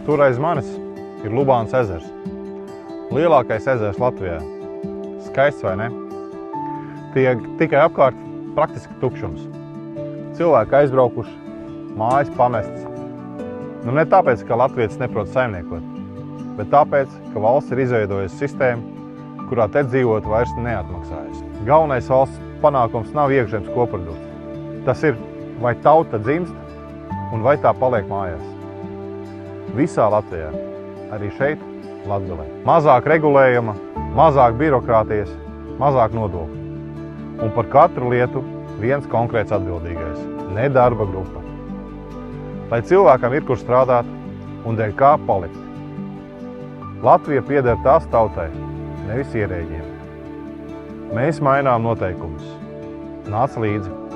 Tur aiz manis ir Lubānas ezers. Lielākais ezers Latvijā. Skaists, vai ne? Tikai apkārt praktiski tukšums. Cilvēki aizbraukuši, mājas pamestas. Nu ne tāpēc, ka latvietis neprot saimniekot, bet tāpēc, ka valsts ir izveidojusi sistēmu, kurā te dzīvot vairs neatmaksājas. Galvenais valsts panākums nav iekšzemes koprodukts. Tas ir, vai tauta dzimst un vai tā paliek mājās. Visā Latvijā, arī šeit, Latgalē. Mazāk regulējuma, mazāk birokrātijas, mazāk nodokļu. Un par katru lietu viens konkrēts atbildīgais, ne darba grupa. Lai cilvēkam ir kur strādāt un dēļ kā palikt. Latvija pieder tās tautai, nevis ierēģiem. Mēs mainām noteikumus. Nāc līdzi!